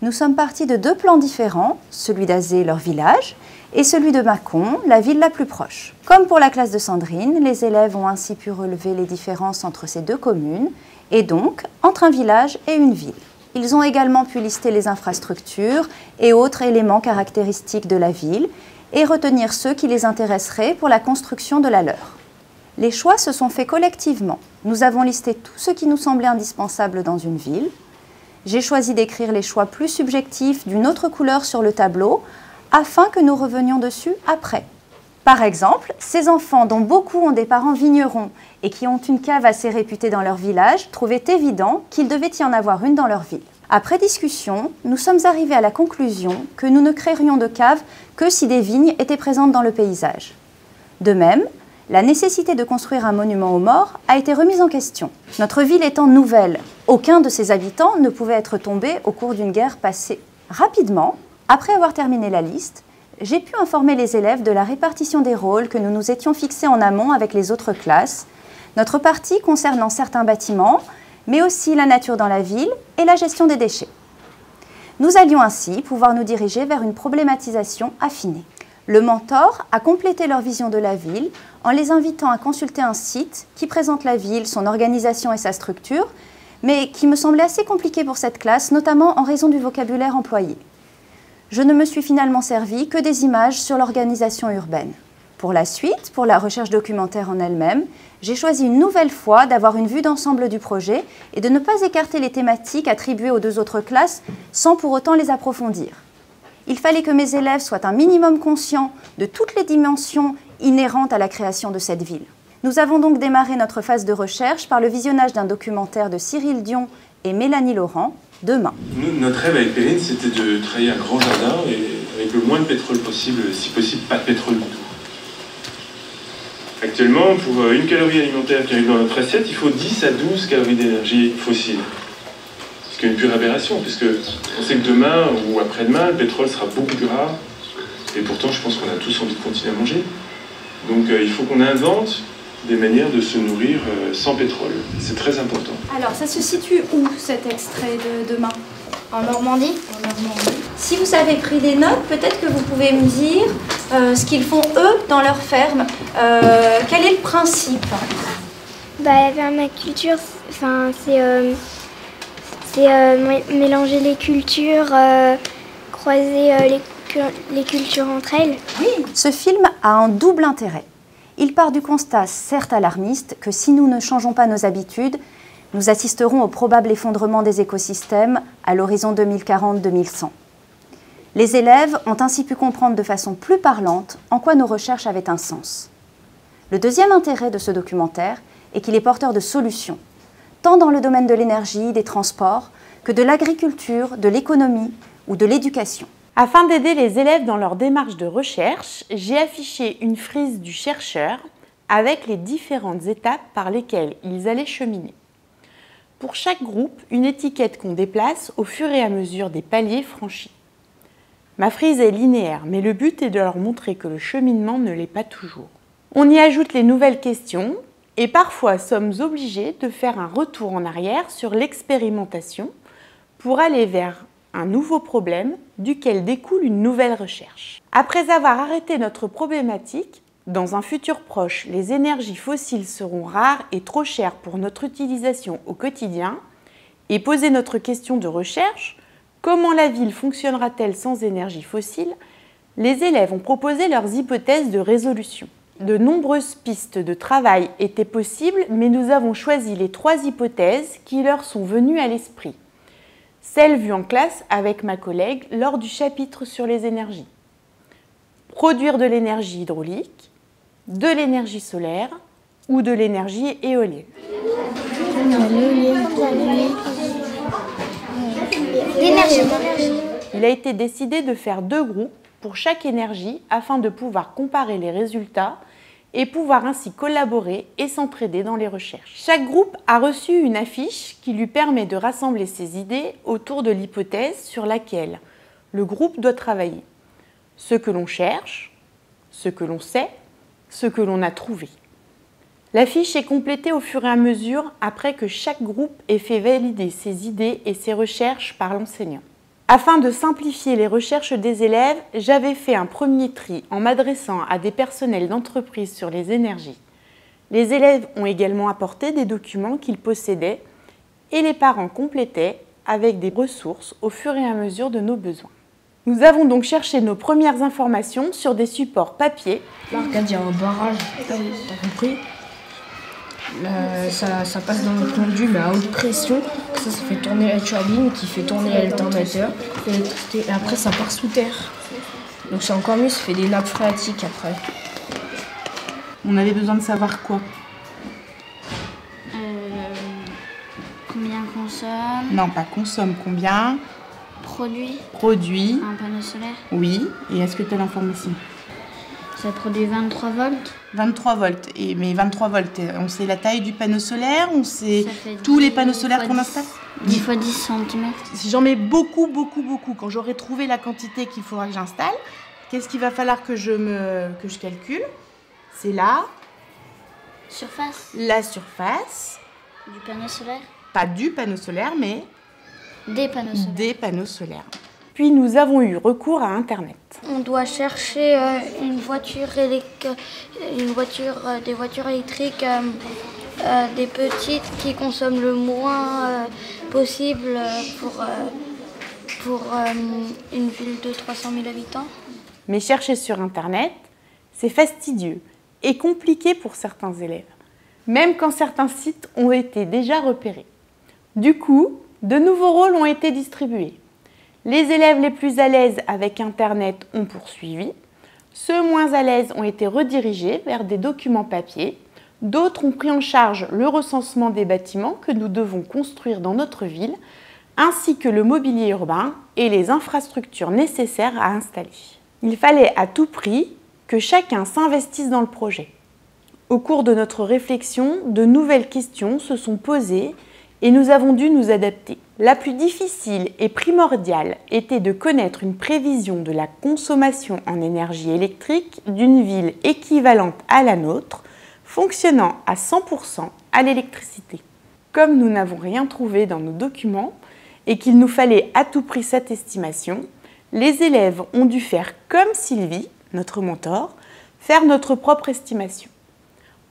Nous sommes partis de deux plans différents, celui d'Azé, leur village, et celui de Mâcon, la ville la plus proche. Comme pour la classe de Sandrine, les élèves ont ainsi pu relever les différences entre ces deux communes, et donc entre un village et une ville. Ils ont également pu lister les infrastructures et autres éléments caractéristiques de la ville, et retenir ceux qui les intéresseraient pour la construction de la leur. Les choix se sont faits collectivement. Nous avons listé tout ce qui nous semblait indispensable dans une ville. J'ai choisi d'écrire les choix plus subjectifs d'une autre couleur sur le tableau afin que nous revenions dessus après. Par exemple, ces enfants dont beaucoup ont des parents vignerons et qui ont une cave assez réputée dans leur village trouvaient évident qu'il devait y en avoir une dans leur ville. Après discussion, nous sommes arrivés à la conclusion que nous ne créerions de cave que si des vignes étaient présentes dans le paysage. De même, la nécessité de construire un monument aux morts a été remise en question. Notre ville étant nouvelle, aucun de ses habitants ne pouvait être tombé au cours d'une guerre passée. Rapidement, après avoir terminé la liste, j'ai pu informer les élèves de la répartition des rôles que nous nous étions fixés en amont avec les autres classes, notre partie concernant certains bâtiments, mais aussi la nature dans la ville et la gestion des déchets. Nous allions ainsi pouvoir nous diriger vers une problématisation affinée. Le mentor a complété leur vision de la ville en les invitant à consulter un site qui présente la ville, son organisation et sa structure, mais qui me semblait assez compliqué pour cette classe, notamment en raison du vocabulaire employé. Je ne me suis finalement servi que des images sur l'organisation urbaine. Pour la suite, pour la recherche documentaire en elle-même, j'ai choisi une nouvelle fois d'avoir une vue d'ensemble du projet et de ne pas écarter les thématiques attribuées aux deux autres classes sans pour autant les approfondir. Il fallait que mes élèves soient un minimum conscients de toutes les dimensions inhérentes à la création de cette ville. Nous avons donc démarré notre phase de recherche par le visionnage d'un documentaire de Cyril Dion et Mélanie Laurent, Demain. Notre rêve avec Perrine, c'était de travailler un grand jardin et avec le moins de pétrole possible, si possible pas de pétrole du tout. Actuellement, pour une calorie alimentaire qui arrive dans notre assiette, il faut 10 à 12 calories d'énergie fossile. Ce qui est une pure aberration, puisque on sait que demain ou après-demain, le pétrole sera beaucoup plus rare. Et pourtant, je pense qu'on a tous envie de continuer à manger. Donc il faut qu'on invente des manières de se nourrir sans pétrole. C'est très important. Alors, ça se situe où, cet extrait de Demain? En Normandie. En Normandie. Si vous avez pris des notes, peut-être que vous pouvez me dire ce qu'ils font, eux, dans leur ferme. Quel est le principe? La permaculture, c'est mélanger les cultures, croiser les cultures entre elles. Oui. Ce film a un double intérêt. Il part du constat, certes alarmiste, que si nous ne changeons pas nos habitudes, nous assisterons au probable effondrement des écosystèmes à l'horizon 2040-2100. Les élèves ont ainsi pu comprendre de façon plus parlante en quoi nos recherches avaient un sens. Le deuxième intérêt de ce documentaire est qu'il est porteur de solutions, tant dans le domaine de l'énergie, des transports, que de l'agriculture, de l'économie ou de l'éducation. Afin d'aider les élèves dans leur démarche de recherche, j'ai affiché une frise du chercheur avec les différentes étapes par lesquelles ils allaient cheminer. Pour chaque groupe, une étiquette qu'on déplace au fur et à mesure des paliers franchis. Ma frise est linéaire, mais le but est de leur montrer que le cheminement ne l'est pas toujours. On y ajoute les nouvelles questions et parfois sommes obligés de faire un retour en arrière sur l'expérimentation pour aller vers un nouveau problème duquel découle une nouvelle recherche. Après avoir arrêté notre problématique, dans un futur proche, les énergies fossiles seront rares et trop chères pour notre utilisation au quotidien, et posé notre question de recherche, comment la ville fonctionnera-t-elle sans énergie fossile, les élèves ont proposé leurs hypothèses de résolution. De nombreuses pistes de travail étaient possibles, mais nous avons choisi les 3 hypothèses qui leur sont venues à l'esprit. Celle vue en classe avec ma collègue lors du chapitre sur les énergies. Produire de l'énergie hydraulique, de l'énergie solaire ou de l'énergie éolienne. Il a été décidé de faire 2 groupes pour chaque énergie afin de pouvoir comparer les résultats et pouvoir ainsi collaborer et s'entraider dans les recherches. Chaque groupe a reçu une affiche qui lui permet de rassembler ses idées autour de l'hypothèse sur laquelle le groupe doit travailler. Ce que l'on cherche, ce que l'on sait, ce que l'on a trouvé. La fiche est complétée au fur et à mesure après que chaque groupe ait fait valider ses idées et ses recherches par l'enseignant. Afin de simplifier les recherches des élèves, j'avais fait un premier tri en m'adressant à des personnels d'entreprise sur les énergies. Les élèves ont également apporté des documents qu'ils possédaient et les parents complétaient avec des ressources au fur et à mesure de nos besoins. Nous avons donc cherché nos premières informations sur des supports papier. Là, regarde, il y a un barrage, t'as compris? Ça passe dans le conduit, mais à haute pression. Ça fait tourner la turbine qui fait tourner l'alternateur. Et après, ça part sous terre. Donc c'est encore mieux, ça fait des nappes phréatiques après. On avait besoin de savoir quoi? Combien consomme? Non, pas consomme, combien? Produit? Produit. Un panneau solaire? Oui. Et est-ce que tu as l'information? Ça produit 23 volts. 23 volts. Mais 23 volts, on sait la taille du panneau solaire? On sait tous les panneaux solaires qu'on installe? 10 x 10 cm. Si j'en mets beaucoup, quand j'aurai trouvé la quantité qu'il faudra que j'installe, qu'est-ce qu'il va falloir que je calcule? C'est la Surface? La surface. Du panneau solaire? Pas du panneau solaire, mais des panneaux solaires. Des panneaux solaires. Puis nous avons eu recours à Internet. On doit chercher des voitures électriques, des petites qui consomment le moins possible pour une ville de 300 000 habitants. Mais chercher sur Internet, c'est fastidieux et compliqué pour certains élèves, même quand certains sites ont été déjà repérés. Du coup, de nouveaux rôles ont été distribués. Les élèves les plus à l'aise avec Internet ont poursuivi, ceux moins à l'aise ont été redirigés vers des documents papier, d'autres ont pris en charge le recensement des bâtiments que nous devons construire dans notre ville, ainsi que le mobilier urbain et les infrastructures nécessaires à installer. Il fallait à tout prix que chacun s'investisse dans le projet. Au cours de notre réflexion, de nouvelles questions se sont posées et nous avons dû nous adapter. La plus difficile et primordiale était de connaître une prévision de la consommation en énergie électrique d'une ville équivalente à la nôtre, fonctionnant à 100% à l'électricité. Comme nous n'avons rien trouvé dans nos documents et qu'il nous fallait à tout prix cette estimation, les élèves ont dû faire comme Sylvie, notre mentor, faire notre propre estimation.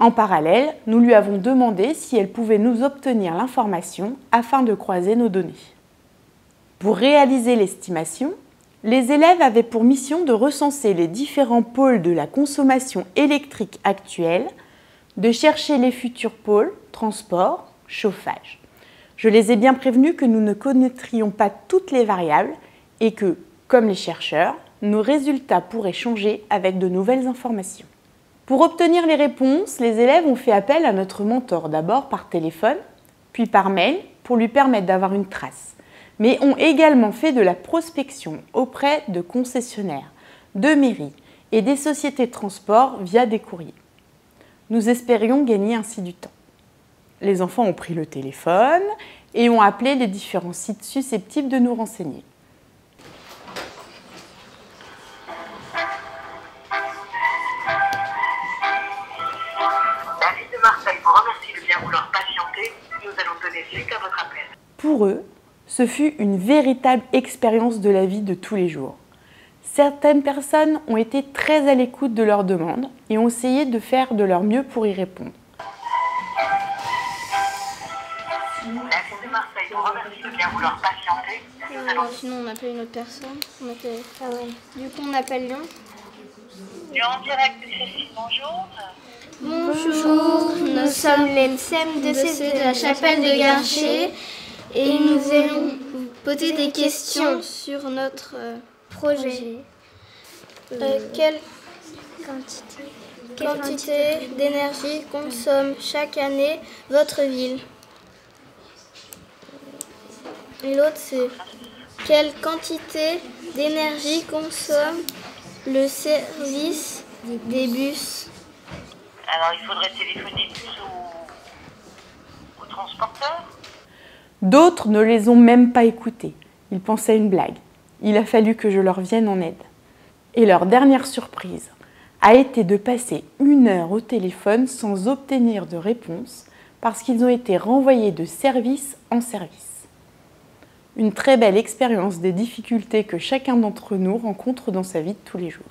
En parallèle, nous lui avons demandé si elle pouvait nous obtenir l'information afin de croiser nos données. Pour réaliser l'estimation, les élèves avaient pour mission de recenser les différents pôles de la consommation électrique actuelle, de chercher les futurs pôles, transport, chauffage. Je les ai bien prévenus que nous ne connaîtrions pas toutes les variables et que, comme les chercheurs, nos résultats pourraient changer avec de nouvelles informations. Pour obtenir les réponses, les élèves ont fait appel à notre mentor, d'abord par téléphone, puis par mail, pour lui permettre d'avoir une trace, mais ont également fait de la prospection auprès de concessionnaires, de mairies et des sociétés de transport via des courriers. Nous espérions gagner ainsi du temps. Les enfants ont pris le téléphone et ont appelé les différents sites susceptibles de nous renseigner. Marseille vous remercie de bien vouloir patienter. Nous allons donner suite à votre appel. Pour eux, ce fut une véritable expérience de la vie de tous les jours. Certaines personnes ont été très à l'écoute de leurs demandes et ont essayé de faire de leur mieux pour y répondre. La ville de Marseille vous remercie de bien vouloir patienter. Sinon, on appelle une autre personne. Du coup, on appelle Lyon. Lyon en direct de Cécile, bonjour. Bonjour, nous sommes les CM2C de la chapelle de Garcher et nous allons vous poser des questions sur notre projet. Quelle quantité d'énergie consomme chaque année votre ville? Et l'autre c'est quelle quantité d'énergie consomme le service des bus? Alors, il faudrait téléphoner plus au transporteur. D'autres ne les ont même pas écoutés. Ils pensaient une blague. Il a fallu que je leur vienne en aide. Et leur dernière surprise, a été de passer 1 heure au téléphone sans obtenir de réponse parce qu'ils ont été renvoyés de service en service. Une très belle expérience des difficultés que chacun d'entre nous rencontre dans sa vie de tous les jours.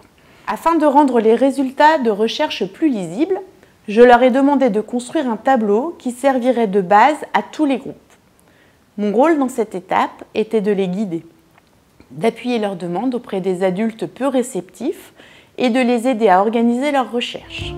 Afin de rendre les résultats de recherche plus lisibles, je leur ai demandé de construire un tableau qui servirait de base à tous les groupes. Mon rôle dans cette étape était de les guider, d'appuyer leurs demandes auprès des adultes peu réceptifs et de les aider à organiser leurs recherches.